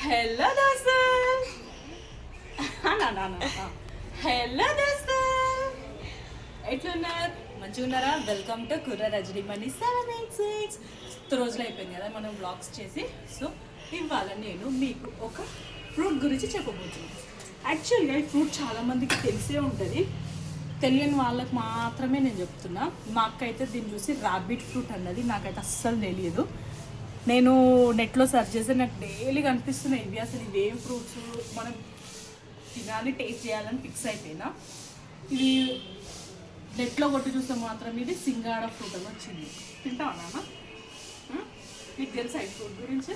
Hello దోస్తు hello దోస్తు ఎట్లున్నారు? మంచిగా ఉన్నారా? వెల్కమ్ టు కుర్ర రజనీ మనీ 786. రోజులు అయిపోయింది కదా మనం బ్లాగ్స్ చేసి. సో ఇవాళ నేను మీకు ఒక ఫ్రూట్ గురించి చెప్పబోతున్నాను. యాక్చువల్గా ఈ ఫ్రూట్ చాలామందికి తెలిసే ఉంటుంది, తెలియని వాళ్ళకి మాత్రమే నేను చెప్తున్నా. మా అక్క అయితే దీన్ని చూసి రాబిట్ ఫ్రూట్ అన్నది, నాకైతే అస్సలు తెలియదు. నేను నెట్లో సెర్చ్ చేస్తే నాకు డైలీ కనిపిస్తున్నాయి ఇవి. అసలు ఇవేం ఫ్రూట్స్ మనం తినాలి, టేస్ట్ చేయాలని ఫిక్స్ అయిపోయినా. ఇది నెట్లో కొట్టి చూస్తే మాత్రం ఇది సింగాడ ఫ్రూట్ అని వచ్చింది. తింటావా నాన్న? నీకు తెలుసా ఈ ఫ్రూట్ గురించి?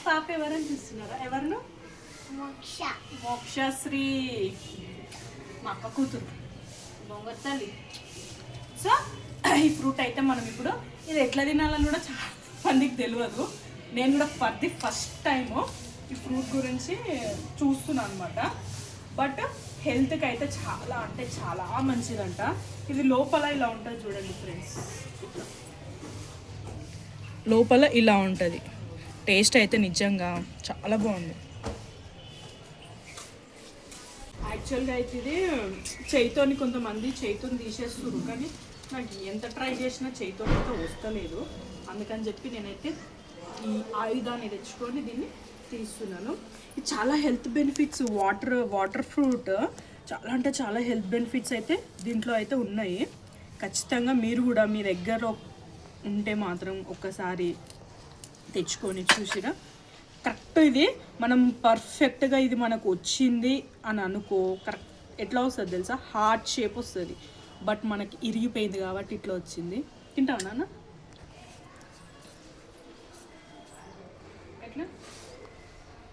పాప ఎవరని చూస్తున్నారా? ఎవరు? మోక్షశ్రీ, మా అక్క కూతురు బొంగర్ తల్లి. సో ఈ ఫ్రూట్ అయితే మనం ఇప్పుడు ఇది ఎట్లా తినాలని కూడా చాలా మందికి తెలియదు. నేను కూడా ఫర్ ది ఫస్ట్ టైము ఈ ఫ్రూట్ గురించి చూస్తున్నాను అనమాట. బట్ హెల్త్కి అయితే చాలా అంటే చాలా మంచిదంట. ఇది లోపల ఇలా ఉంటుంది చూడండి ఫ్రెండ్స్, లోపల ఇలా ఉంటుంది. టేస్ట్ అయితే నిజంగా చాలా బాగుంది. యాక్చువల్గా అయితే ఇది చేయితోని కొంతమంది చేయితోని తీసేస్తారు, కానీ నాకు ఎంత ట్రై చేసినా చేయితో అయితే వస్తలేదు. అందుకని చెప్పి నేనైతే ఈ ఆయుధాన్ని తెచ్చుకొని దీన్ని తీస్తున్నాను. ఇది చాలా హెల్త్ బెనిఫిట్స్. వాటర్ ఫ్రూట్ చాలా అంటే చాలా హెల్త్ బెనిఫిట్స్ అయితే దీంట్లో అయితే ఉన్నాయి. ఖచ్చితంగా మీరు కూడా మీ దగ్గర ఉంటే మాత్రం ఒక్కసారి తెచ్చుకొని చూసిరా. కరెక్ట్ ఇది మనం పర్ఫెక్ట్గా ఇది మనకు వచ్చింది అని అనుకో, కరెక్ట్ ఎట్లా వస్తుంది తెలుసా? హార్ట్ షేప్ వస్తుంది. బట్ మనకి ఇరిగిపోయింది కాబట్టి ఇట్లా వచ్చింది. తింటావా నాన్న? ఎట్లా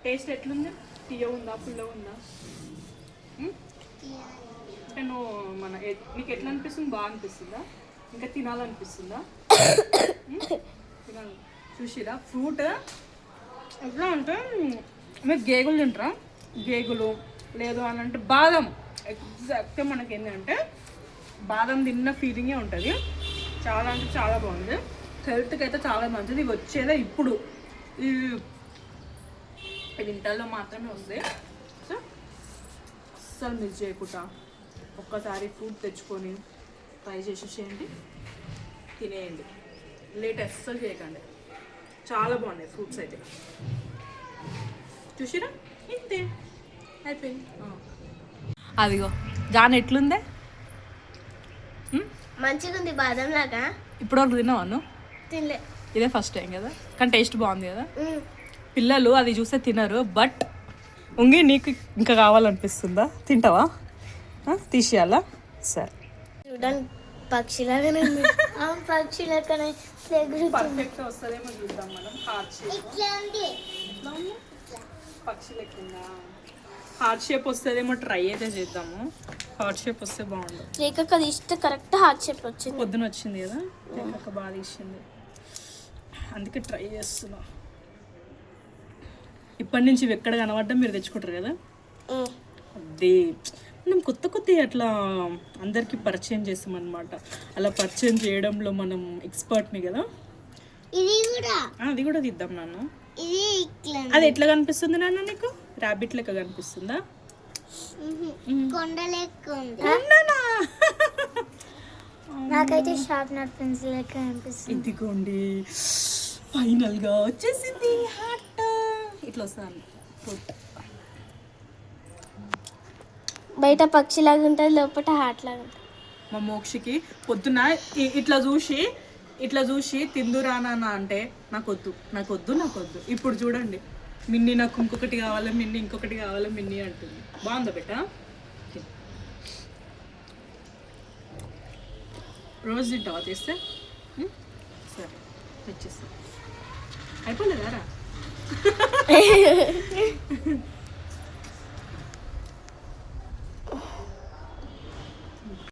టేస్ట్ ఎట్లుంది? తీయ ఉందా, పుల్ల ఉందా? అంటే నువ్వు నీకు ఎట్లా అనిపిస్తుంది? బాగా అనిపిస్తుందా? ఇంకా తినాలనిపిస్తుందా? తినాలి. చూసిరా ఫ్రూట్ ఎట్లా అంటే, మీరు గేగులు తింటారా? గేగులు లేదు అని అంటే బాదం. ఎగ్జాక్ట్గా మనకి ఏంటంటే బాదం తిన్న ఫీలింగే ఉంటుంది. చాలా అంటే చాలా బాగుంది. హెల్త్కి అయితే చాలా మంచిది. ఇవి వచ్చేదే ఇప్పుడు, ఇది ఇంటర్లో మాత్రమే వస్తాయి. సో అస్సలు మిస్ చేయకుండా ఒక్కసారి ఫ్రూట్ తెచ్చుకొని ట్రై చేసేసేయండి, తినేయండి. లేట్ అస్సలు చేయకండి. చాలా బాగున్నాయి ఫ్రూట్స్ అయితే. చూసిరా? ఇంతే అయిపోయింది. అదిగో జాన్ ఎట్లుందే? మంచిగా ఉంది, బాదం లాగా. ఇప్పటివరకు తిన్నావాను? తినలే. ఇదే ఫస్ట్ టైం కదా, కానీ టేస్ట్ బాగుంది కదా. పిల్లలు అది చూస్తే తినరు, బట్ ఉంగి నీకు ఇంకా కావాలనిపిస్తుందా? తింటావా? తీసేయాలా? సరే. చూడండి పక్షిలాగానే పక్షిలాగానే పర్ఫెక్ట్ వస్తుందేమో చూద్దాం మనం. హార్ట్ షేప్ పక్షి లెక్కిందా? హార్ట్ షేప్ వస్తుందేమో ట్రై అయితే చేద్దాము. హార్ట్ షేప్ వస్తే బాగుండు. రేఖకు అది ఇస్తే కరెక్ట్ హార్ట్ షేప్ వచ్చింది. పొద్దున వచ్చింది కదా, రేఖక్క బాగా తీసింది, అందుకే ట్రై చేస్తున్నా. ఇప్పటి నుంచి ఇవి ఎక్కడ కనబడ్డా మీరు తెచ్చుకుంటారు కదా. అదే మనం కొత్త కొత్త అట్లా అందరికీ పరిచయం చేస్తామన్నమాట. అలా పరిచయం చేయడంలో మనం ఎక్స్పర్ట్ని కదా. అది కూడా తీద్దాం నాన్న. అది ఎట్లా కనిపిస్తుంది నాన్న నీకు? ర్యాబిట్ లెక్క కనిపిస్తుందా? నాకైతే షార్ప్నర్ పెన్సిల్ లెక్క కనిపిస్తుంది. ఇదిగోండి ఫైనల్ గా వచ్చేసింది హార్ట్. ఇట్లా వస్తుంది ఫ్రూట్. బయట పక్షిలాగా ఉంటుంది, లోపల హార్ట్ లాగా ఉంటుంది. మా మోక్షకి పొద్దున ఇట్లా చూసి తిందురానా అంటే నాకొద్దు. ఇప్పుడు చూడండి, మిన్ని నాకు ఇంకొకటి కావాలి, మిన్ని ఇంకొకటి కావాలి, మిన్ని అంటుంది. బాగుందా బెట్ట? రోజు తింటావా తెస్తే? సరే తెచ్చేస్తా. అయిపోలేదారా?